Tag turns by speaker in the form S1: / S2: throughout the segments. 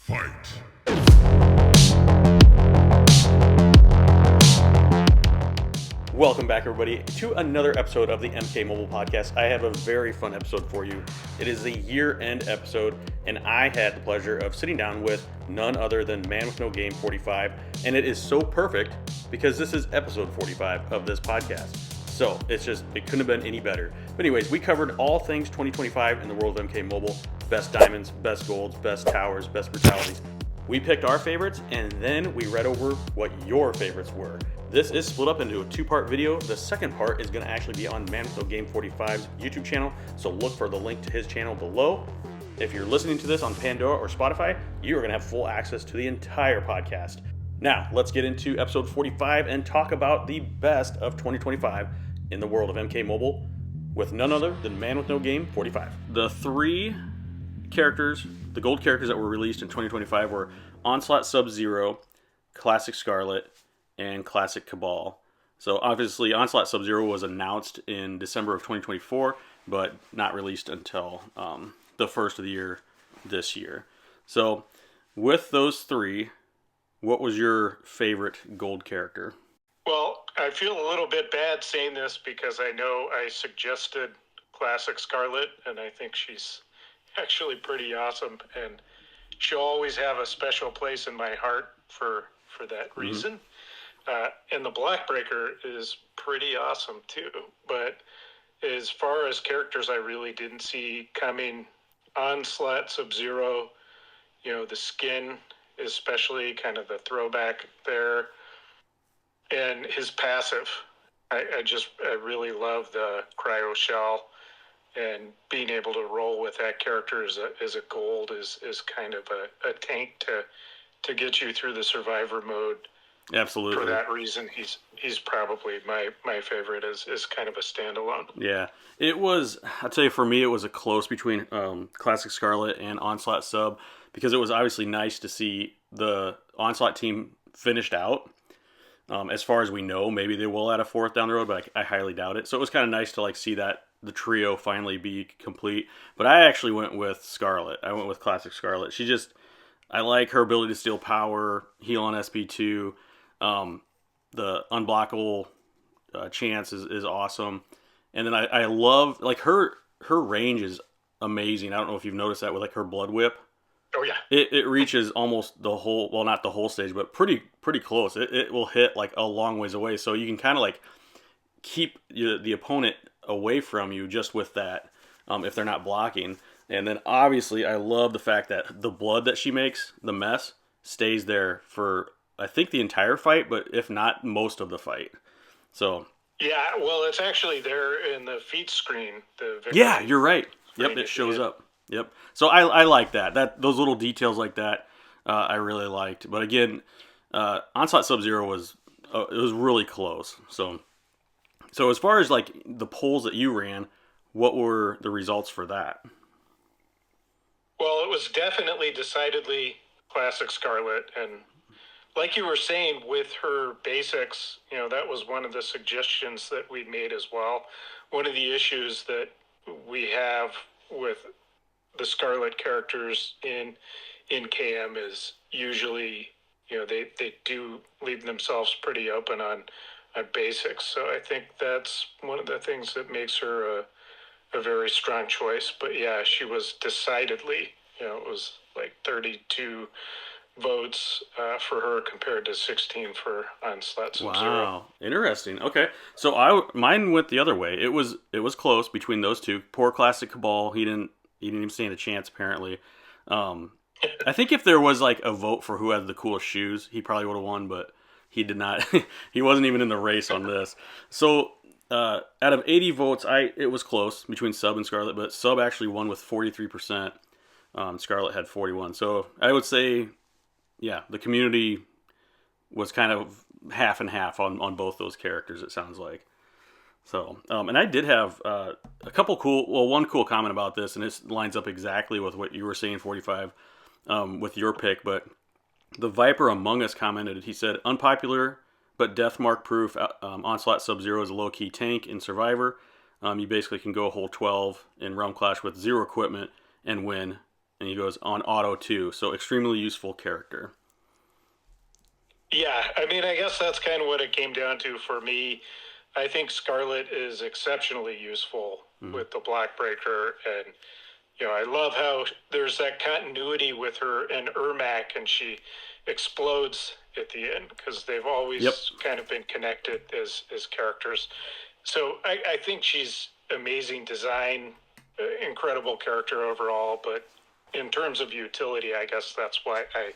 S1: Fight!
S2: Welcome back, everybody, to another episode of the MK Mobile Podcast. I have a very fun episode for you. It is a year-end episode, and I had the pleasure of sitting down with none other than Man with No Game 45, and it is so perfect because this is episode 45 of this podcast. So it couldn't have been any better. But anyways, we covered all things 2025 in the world of MK Mobile. Best diamonds, best golds, best towers, best brutalities. We picked our favorites, and then we read over what your favorites were. This is split up into a two-part video. The second part is going to actually be on Man with No Game 45's YouTube channel, so look for the link to his channel below. If you're listening to this on Pandora or Spotify, you are going to have full access to the entire podcast. Now, let's get into episode 45 and talk about the best of 2025 in the world of MK Mobile with none other than Man with No Game 45. The three characters, the gold characters that were released in 2025 were Onslaught Sub-Zero, Classic Scarlet, and Classic Cabal. So obviously Onslaught Sub-Zero was announced in December of 2024, but not released until the first of the year this year. So with those three, what was your favorite gold character?
S3: Well, I feel a little bit bad saying this because I know I suggested Classic Scarlet, and I think she's actually pretty awesome, and she'll always have a special place in my heart for that reason. And the Blackbreaker is pretty awesome too. But as far as characters I really didn't see coming, Onslaught Sub-Zero, the skin, especially kind of the throwback there, and his passive. I really love the cryo shell, and being able to roll with that character as a gold is kind of a tank to get you through the survivor mode.
S2: Absolutely.
S3: For that reason, he's probably my favorite as kind of a standalone.
S2: Yeah, it was. I'll tell you, for me, it was a close between Classic Scarlet and Onslaught Sub, because it was obviously nice to see the Onslaught team finished out. As far as we know, maybe they will add a fourth down the road, but I highly doubt it. So it was kind of nice to see that the trio finally be complete. But I actually went with Scarlet. I went with Classic Scarlet. I like her ability to steal power, heal on SP2. The unblockable chance is awesome. And then I love, her range is amazing. I don't know if you've noticed that with her blood whip.
S3: Oh yeah.
S2: It reaches almost the whole, well, not the whole stage, but pretty close. It will hit a long ways away. So you can kind of keep the opponent away from you just with that, if they're not blocking. And then obviously I love the fact that the blood that she makes, the mess, stays there for I think the entire fight, but if not, most of the fight. So
S3: yeah, well, it's actually there in the feed screen.
S2: Yeah, you're right. Yep, it shows up. Yep. So I like that those little details like that. I really liked. But again, Onslaught Sub-Zero was really close. So as far as the polls that you ran, what were the results for that?
S3: Well, it was definitely decidedly Classic Scarlet, and like you were saying, with her basics, that was one of the suggestions that we made as well. One of the issues that we have with the Scarlet characters in KM is usually, they do leave themselves pretty open on basics. So I think that's one of the things that makes her a very strong choice. But yeah, she was decidedly, it was 32 votes for her compared to 16 for Onslaught Sub-Zero.
S2: Wow, interesting. Okay, so mine went the other way. It was close between those two. Poor Classic Cabal, he didn't even stand a chance apparently. I think if there was a vote for who had the coolest shoes, he probably would have won, but he did not. He wasn't even in the race on this. So out of 80 votes, it was close between Sub and Scarlet, but Sub actually won with 43%. Scarlet had 41%. So I would say, yeah, the community was kind of half and half on both those characters, it sounds like. So, and I did have one cool comment about this, and this lines up exactly with what you were saying, 45, with your pick, but the Viper Among Us commented, he said, unpopular but death mark proof, Onslaught Sub-Zero is a low-key tank in Survivor. You basically can go a whole 12 in Realm Clash with zero equipment and win And he goes, on auto too. So extremely useful character.
S3: Yeah, I mean, I guess that's kind of what it came down to for me. I think Scarlet is exceptionally useful with the block breaker, and I love how there's that continuity with her and Ermac, and she explodes at the end because they've always kind of been connected as characters. So I think she's amazing design, incredible character overall, but in terms of utility, I guess that's why I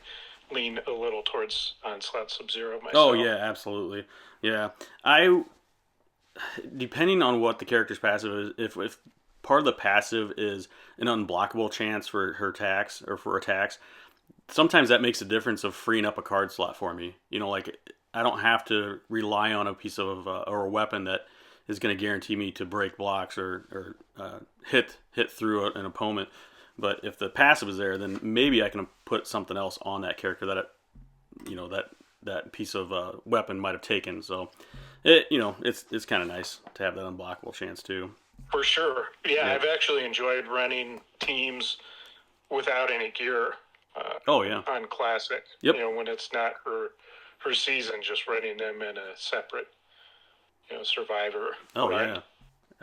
S3: lean a little towards Onslaught Sub-Zero myself.
S2: Oh, yeah, absolutely. Yeah. Depending on what the character's passive is, if part of the passive is an unblockable chance for her attacks or for attacks, sometimes that makes a difference of freeing up a card slot for me. Like I don't have to rely on a piece of or a weapon that is going to guarantee me to break blocks or hit through an opponent. But if the passive is there, then maybe I can put something else on that character that piece of weapon might have taken. So it's kind of nice to have that unblockable chance too.
S3: For sure. Yeah, I've actually enjoyed running teams without any gear. On Classic.
S2: Yep.
S3: When it's not her season, just running them in a separate Survivor.
S2: Oh, run. Yeah.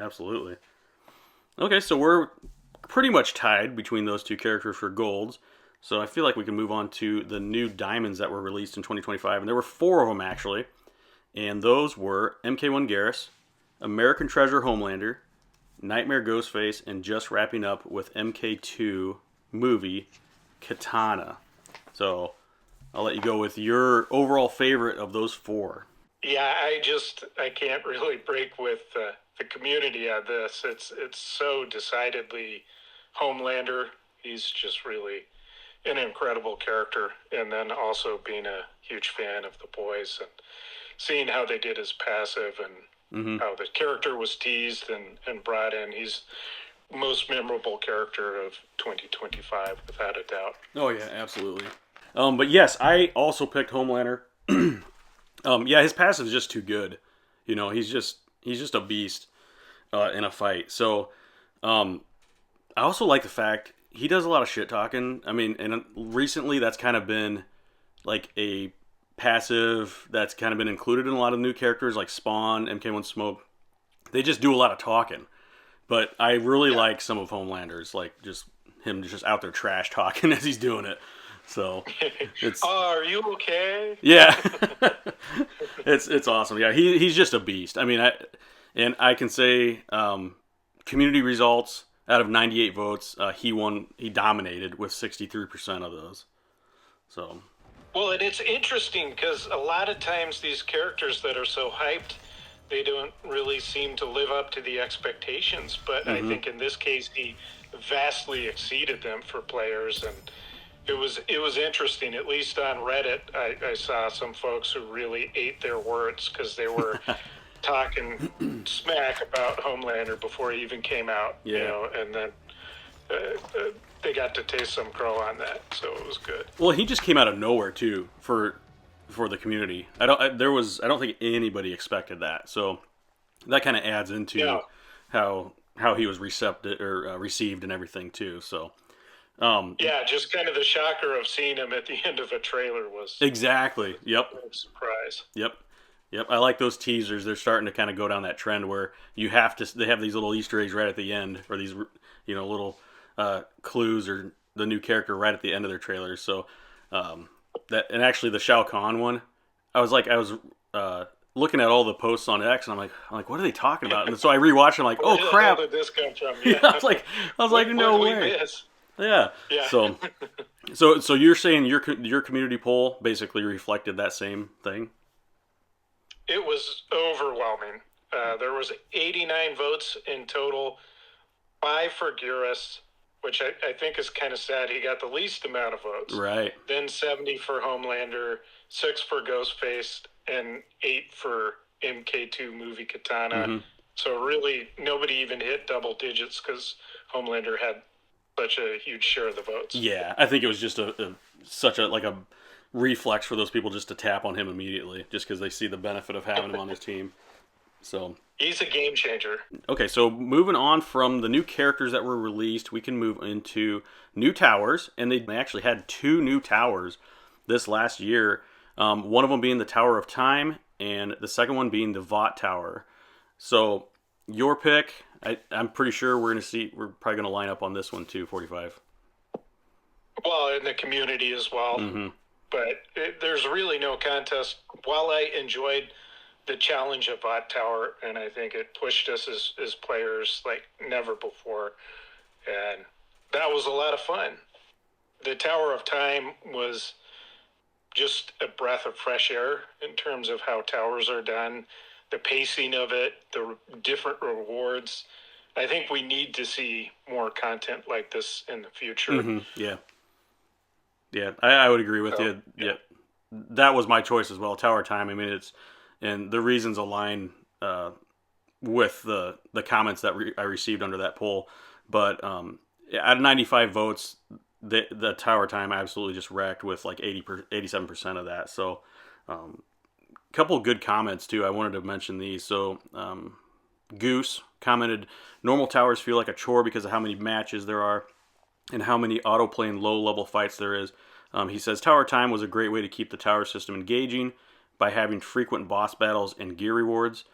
S2: Absolutely. Okay, so we're pretty much tied between those two characters for golds. So I feel like we can move on to the new diamonds that were released in 2025. And there were 4 of them, actually. And those were MK1 Garrus, American Treasure Homelander, Nightmare Ghostface, and just wrapping up with MK2 movie Katana. So I'll let you go with your overall favorite of those 4.
S3: Yeah, I can't really break with the community on this. It's so decidedly Homelander. He's just really an incredible character. And then also being a huge fan of the boys and seeing how they did his passive and how the character was teased and brought in. He's most memorable character of 2025, without a doubt.
S2: Oh, yeah, absolutely. But yes, I also picked Homelander. Yeah, his passive is just too good. He's just a beast in a fight. So, I also like the fact he does a lot of shit talking. I mean, and recently that's kind of been like a passive that's kind of been included in a lot of new characters like Spawn, MK1 Smoke. They just do a lot of talking. But I really like some of Homelander's, like just him just out there trash talking as he's doing it. So it's
S3: are you okay?
S2: Yeah. it's awesome. Yeah, he's just a beast. I mean, I can say community results out of 98 votes, he dominated with 63% of those. So
S3: well, and it's interesting because a lot of times these characters that are so hyped, they don't really seem to live up to the expectations. But I think in this case, he vastly exceeded them for players, and it was interesting. At least on Reddit, I saw some folks who really ate their words because they were talking smack about Homelander before he even came out.
S2: Yeah.
S3: And then they got to taste some crow on that, so it was good.
S2: Well, he just came out of nowhere too for the community. I don't think anybody expected that. So that kind of adds into how he was received and everything too. So
S3: just kind of the shocker of seeing him at the end of a trailer was
S2: exactly. Yep.
S3: A surprise.
S2: Yep. I like those teasers. They're starting to kind of go down that trend where they have these little Easter eggs right at the end, or these little clues or the new character right at the end of their trailers. So that, and actually the Shao Kahn one, I was looking at all the posts on X, and I'm like, what are they talking about? And so I rewatched, and I'm like, oh crap!
S3: Where did this come from? Yeah.
S2: I was like, no way. Yeah. So you're saying your community poll basically reflected that same thing?
S3: It was overwhelming. There was 89 votes in total, 5 for Garrus, which I think is kind of sad. He got the least amount of votes.
S2: Right.
S3: Then 70 for Homelander, 6 for Ghostface, and 8 for MK2 movie Katana. So really, nobody even hit double digits because Homelander had such a huge share of the votes.
S2: Yeah, I think it was just such a reflex for those people just to tap on him immediately, just because they see the benefit of having him on his team. So
S3: he's a game changer.
S2: okay, so moving on from the new characters that were released, we can move into new towers, and they actually had 2 new towers this last year. One of them being the Tower of Time, and the second one being the Vought Tower. So your pick, I'm pretty sure we're probably gonna line up on this one too, 45.
S3: Well, in the community as well.
S2: Mm-hmm.
S3: But there's really no contest. While I enjoyed the challenge of Bot Tower, and I think it pushed us as players like never before, and that was a lot of fun. The Tower of Time was just a breath of fresh air in terms of how towers are done, the pacing of it, the different rewards. I think we need to see more content like this in the future.
S2: Mm-hmm. Yeah. Yeah, I would agree with you. Yeah, that was my choice as well. Tower Time. I mean, and the reasons align with the comments that I received under that poll. But out of 95 votes, the Tower Time absolutely just wrecked with like 87% of that. So, a couple good comments too. I wanted to mention these. So, Goose commented, "Normal towers feel like a chore because of how many matches there are and how many auto-playing low-level fights there is." He says, "Tower Time was a great way to keep the tower system engaging by having frequent boss battles and gear rewards."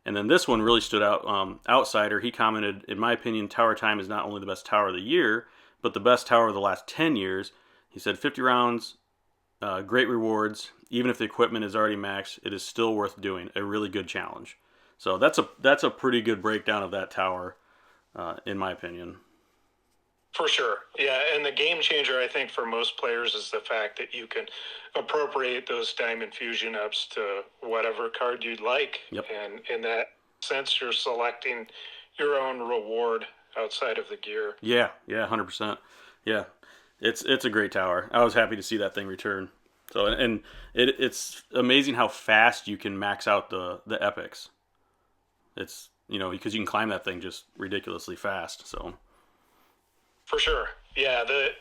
S2: And then this one really stood out. Outsider, he commented, "In my opinion, Tower Time is not only the best tower of the year, but the best tower of the last 10 years. He said, 50 rounds, great rewards. Even if the equipment is already maxed, it is still worth doing. A really good challenge." So that's a pretty good breakdown of that tower, in my opinion.
S3: For sure. Yeah, and the game changer, I think, for most players is the fact that you can appropriate those diamond fusion ups to whatever card you'd like.
S2: Yep.
S3: And in that sense, you're selecting your own reward outside of the gear.
S2: Yeah, 100%. Yeah, it's a great tower. I was happy to see that thing return. So, and it's amazing how fast you can max out the epics. It's, because you can climb that thing just ridiculously fast, so...
S3: For sure. Yeah, the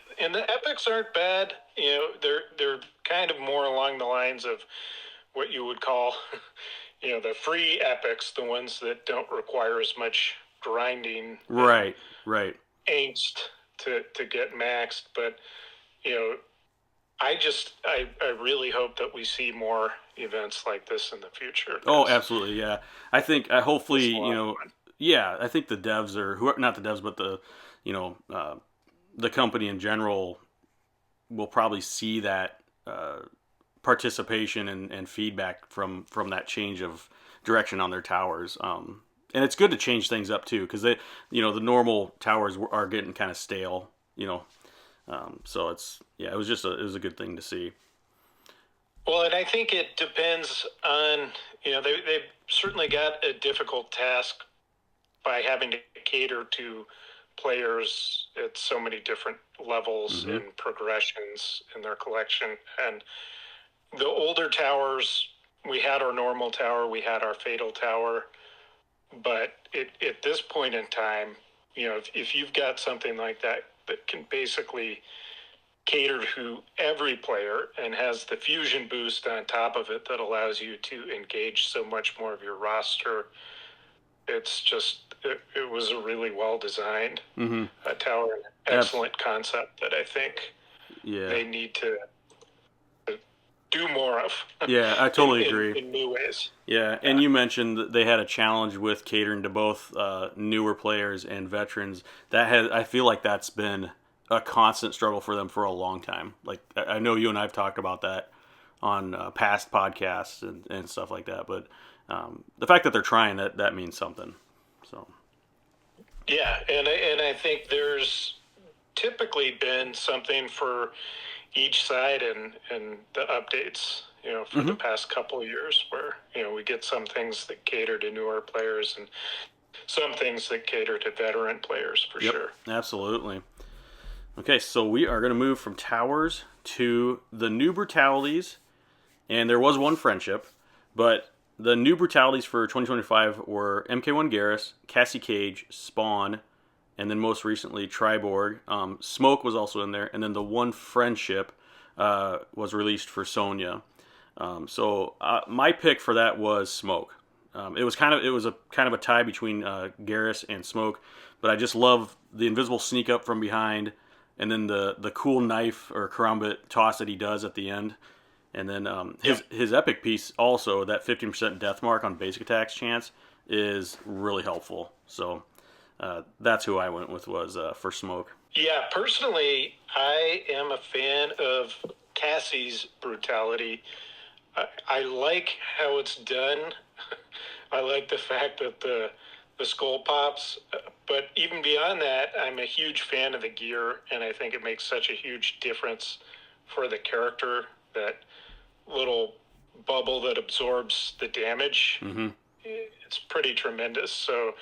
S3: epics aren't bad. They're kind of more along the lines of what you would call, the free epics, the ones that don't require as much grinding.
S2: Right.
S3: Angst to get maxed. But, I really hope that we see more events like this in the future.
S2: Oh, absolutely. Yeah. I think, hopefully, I think the devs not the devs, but the company in general will probably see that participation and feedback from that change of direction on their towers. And it's good to change things up too, because the normal towers are getting kind of stale. So it was a good thing to see.
S3: Well, and I think it depends on they've certainly got a difficult task by having to cater to players at so many different levels and progressions in their collection. And the older towers, we had our normal tower, we had our fatal tower, but at this point in time, if you've got something like that can basically cater to every player and has the fusion boost on top of it that allows you to engage so much more of your roster, it's just it was a really well designed tower, excellent concept that I think they need to do more of.
S2: Yeah, I totally agree.
S3: In new ways.
S2: Yeah, and you mentioned that they had a challenge with catering to both newer players and veterans. I feel like that's been a constant struggle for them for a long time. Like, I know you and I have talked about that on past podcasts and stuff like that, but the fact that they're trying, that means something. So
S3: yeah, and I think there's typically been something for each side and the updates, for the past couple of years, where we get some things that cater to newer players and some things that cater to veteran players for sure.
S2: Absolutely. Okay, so we are going to move from towers to the new brutalities, and there was one friendship, but the new brutalities for 2025 were MK1 Garrus, Cassie Cage, Spawn, and then most recently Triborg. Smoke was also in there, and then the one friendship was released for Sonya. So my pick for that was Smoke. It was a kind of a tie between Garrus and Smoke, but I just love the invisible sneak up from behind, and then the cool knife or karambit toss that he does at the end, and then his epic piece also, that 15% death mark on basic attacks chance, is really helpful. So that's who I went with, was for Smoke.
S3: Yeah, personally, I am a fan of Cassie's brutality. I like how it's done. I like the fact that the skull pops, but even beyond that, I'm a huge fan of the gear, and I think it makes such a huge difference for the character. That little bubble that absorbs the damage, it's pretty tremendous. So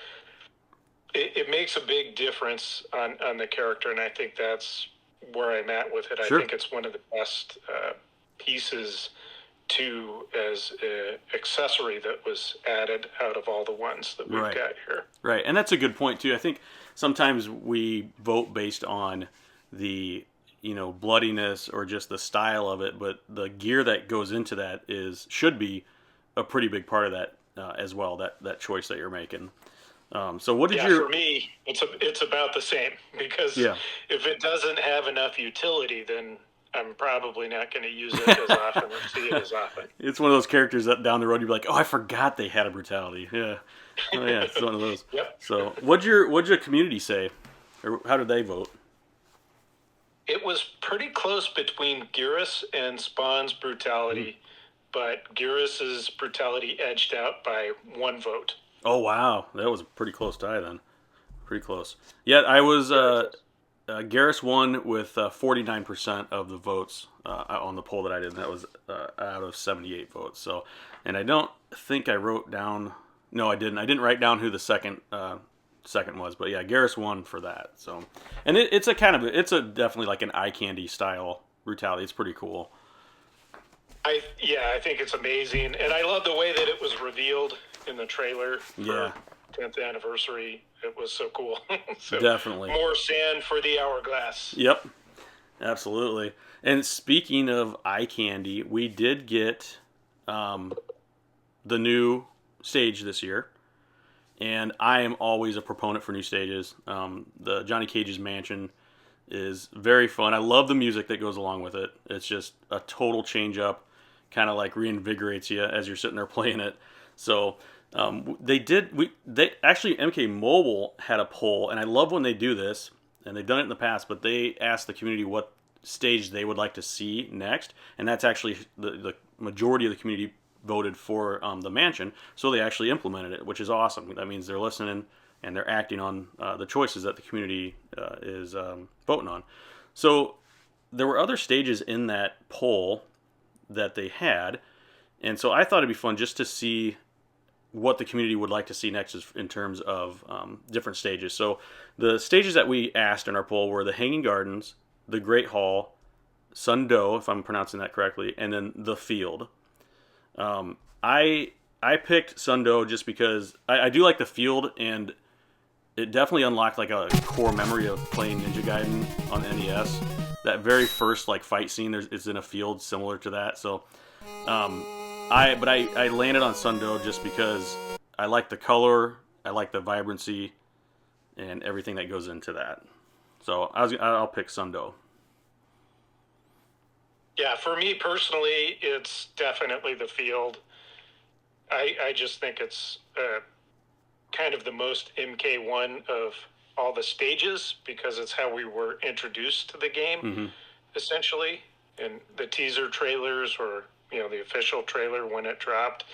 S3: it makes a big difference on the character, and I think that's where I'm at with it.
S2: Sure.
S3: I think it's one of the best pieces to as an accessory that was added out of all the ones that we've got here.
S2: Right, and that's a good point too. I think sometimes we vote based on the bloodiness or just the style of it, but the gear that goes into that should be a pretty big part of that as well. That choice that you're making. So what did
S3: for me, it's about the same, because if it doesn't have enough utility, then I'm probably not going to use it as often or see it as often.
S2: It's one of those characters that down the road you'd be like, oh, I forgot they had a brutality. Yeah. Oh yeah, it's one of those.
S3: Yep.
S2: So what'd your community say? Or how did they vote?
S3: It was pretty close between Garrus and Spawn's brutality, but Garrus's brutality edged out by 1 vote.
S2: Oh wow, that was a pretty close tie then. Pretty close. Yeah, I was Garrus won with 49% of the votes on the poll that I did. And that was out of 78 votes. So, and I don't think I wrote down. No, I didn't. I didn't write down who the second was. But yeah, Garrus won for that. So, and it's a definitely like an eye candy style brutality. It's pretty cool.
S3: I think it's amazing, and I love the way that it was revealed in the trailer for 10th anniversary. It was so cool. So
S2: definitely
S3: more sand for the hourglass.
S2: Yep, absolutely. And speaking of eye candy, we did get the new stage this year, and I am always a proponent for new stages. The Johnny Cage's mansion is very fun. I love the music that goes along with it. It's just a total change up, kind of like reinvigorates you as you're sitting there playing it. So they actually MK Mobile had a poll, and I love when they do this, and they've done it in the past, but they asked the community what stage they would like to see next, and that's actually the majority of the community voted for the mansion, so they actually implemented it, which is awesome. That means they're listening and they're acting on the choices that the community is voting on. So there were other stages in that poll that they had, and so I thought it'd be fun just to see what the community would like to see next in terms of different stages. So the stages that we asked in our poll were the Hanging Gardens, the Great Hall, Sundoe, if I'm pronouncing that correctly, and then the Field. I picked Sundoe just because I do like the Field, and it definitely unlocked like a core memory of playing Ninja Gaiden on NES. That very first like fight scene is in a field similar to that. So I landed on Sundoe just because I like the color, I like the vibrancy, and everything that goes into that. So I'll pick Sundoe.
S3: Yeah, for me personally, it's definitely the Field. I just think it's kind of the most MK1 of all the stages, because it's how we were introduced to the game, essentially, in the teaser trailers or the official trailer when it dropped.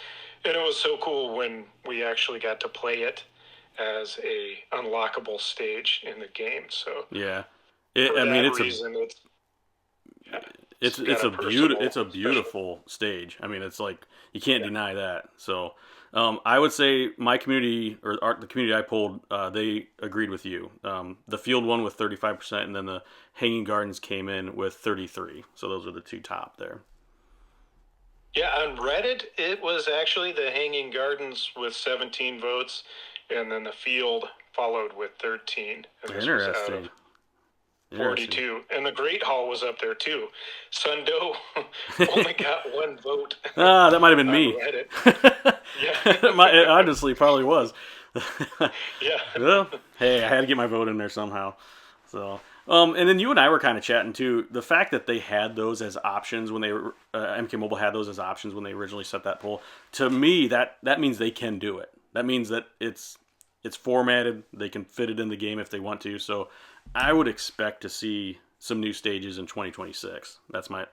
S3: And it was so cool when we actually got to play it as a unlockable stage in the game. So
S2: yeah, it's a beautiful stage. I mean, it's like you can't deny that. So I would say my community, or the community I polled, they agreed with you. The Field won with 35%, and then the Hanging Gardens came in with 33%. So those are the two top there.
S3: Yeah, on Reddit, it was actually the Hanging Gardens with 17 votes, and then the Field followed with 13. And
S2: Interesting.
S3: 42. And the Great Hall was up there too. Sundo only got one vote.
S2: That might have been me.
S3: Yeah.
S2: It honestly probably was.
S3: Yeah.
S2: Well, hey, I had to get my vote in there somehow. So, and then you and I were kind of chatting too. The fact that they had those as options when they were, MK Mobile had those as options when they originally set that poll. To me, that means they can do it. That means that it's formatted. They can fit it in the game if they want to. So, I would expect to see some new stages in 2026. That's my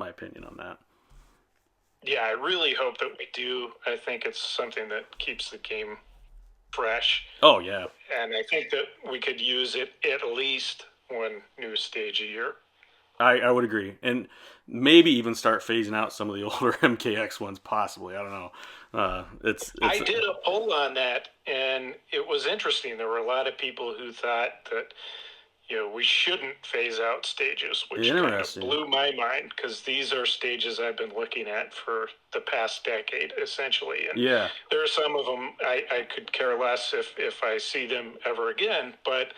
S2: opinion on that.
S3: Yeah, I really hope that we do. I think it's something that keeps the game fresh.
S2: Oh, yeah.
S3: And I think that we could use it at least one new stage a year.
S2: I would agree. And maybe even start phasing out some of the older MKX ones, possibly. I don't know.
S3: I did a poll on that, and it was interesting. There were a lot of people who thought that, we shouldn't phase out stages, which kind of blew my mind, because these are stages I've been looking at for the past decade, essentially. And there are some of them I could care less if I see them ever again, but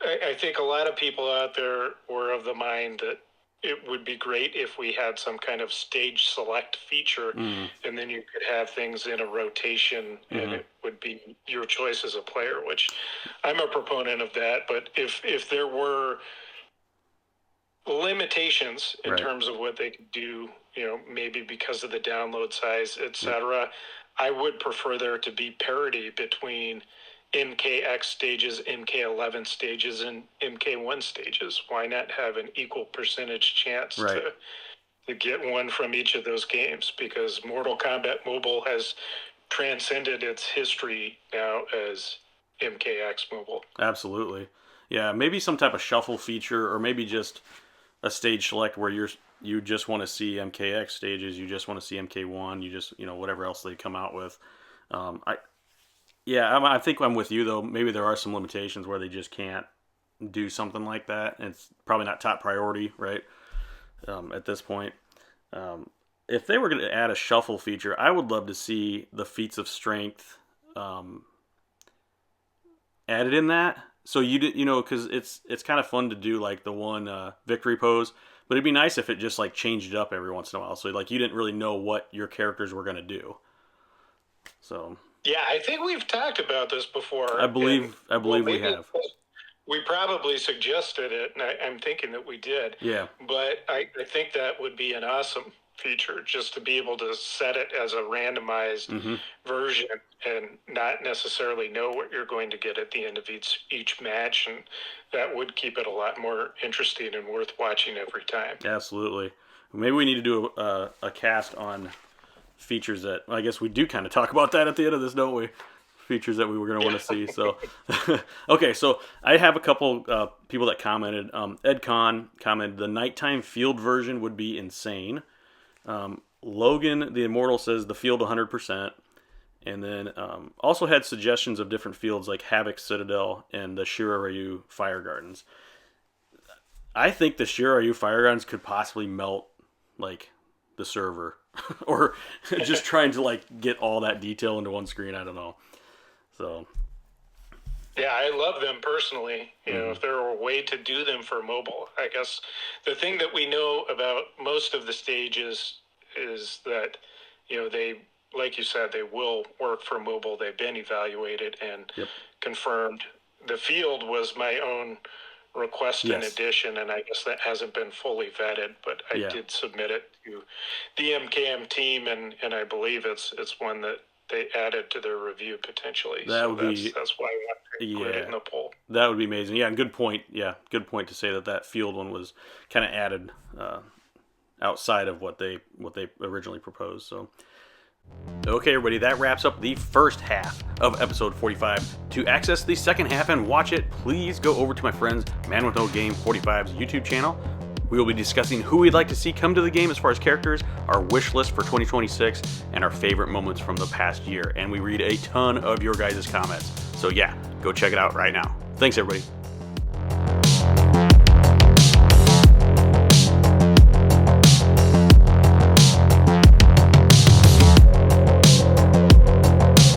S3: I think a lot of people out there were of the mind that it would be great if we had some kind of stage select feature, and then you could have things in a rotation, and it would be your choice as a player, which I'm a proponent of that. But if there were limitations in terms of what they could do, maybe because of the download size, etc., I would prefer there to be parity between MKX stages, MK11 stages, and MK1 stages. Why not have an equal percentage chance to get one from each of those games? Because Mortal Kombat Mobile has transcended its history now as MKX Mobile.
S2: Absolutely. Yeah, maybe some type of shuffle feature, or maybe just a stage select where you just want to see MKX stages, you just want to see MK1, you just, whatever else they come out with. I think I'm with you, though. Maybe there are some limitations where they just can't do something like that. And it's probably not top priority, right, at this point. If they were going to add a shuffle feature, I would love to see the feats of strength added in that. So because it's kind of fun to do like the one victory pose, but it'd be nice if it just like changed it up every once in a while. So like you didn't really know what your characters were going to do. So...
S3: Yeah, I think we've talked about this before.
S2: I believe we have.
S3: We probably suggested it, and I'm thinking that we did.
S2: Yeah.
S3: But I think that would be an awesome feature, just to be able to set it as a randomized version and not necessarily know what you're going to get at the end of each match, and that would keep it a lot more interesting and worth watching every time.
S2: Absolutely. Maybe we need to do a cast on features that, I guess we do kind of talk about that at the end of this, don't we? Features that we were going to want to see. So, okay, so I have a couple people that commented. Ed Kahn commented, the nighttime field version would be insane. Logan the Immortal says the field 100%. And then also had suggestions of different fields like Havoc Citadel and the Shiraryu Fire Gardens. I think the Shiraryu Fire Gardens could possibly melt like the server or just trying to like get all that detail into one screen. I don't know. So
S3: yeah, I love them personally. If there were a way to do them for mobile, I guess the thing that we know about most of the stages is that, they, like you said, they will work for mobile. They've been evaluated and confirmed. The field was my own request in addition, and I guess that hasn't been fully vetted, but I did submit it to the MKM team, and I believe it's one that they added to their review potentially. That's why I want to put it in the poll.
S2: That would be amazing. Yeah, and good point. Yeah, good point to say that field one was kind of added outside of what they originally proposed. So. Okay, everybody, that wraps up the first half of episode 45. To access the second half and watch it, please go over to my friends Man With No Game 45's YouTube channel. We will be discussing who we'd like to see come to the game as far as characters, our wish list for 2026, and our favorite moments from the past year. And we read a ton of your guys' comments. So yeah, go check it out right now. Thanks, everybody.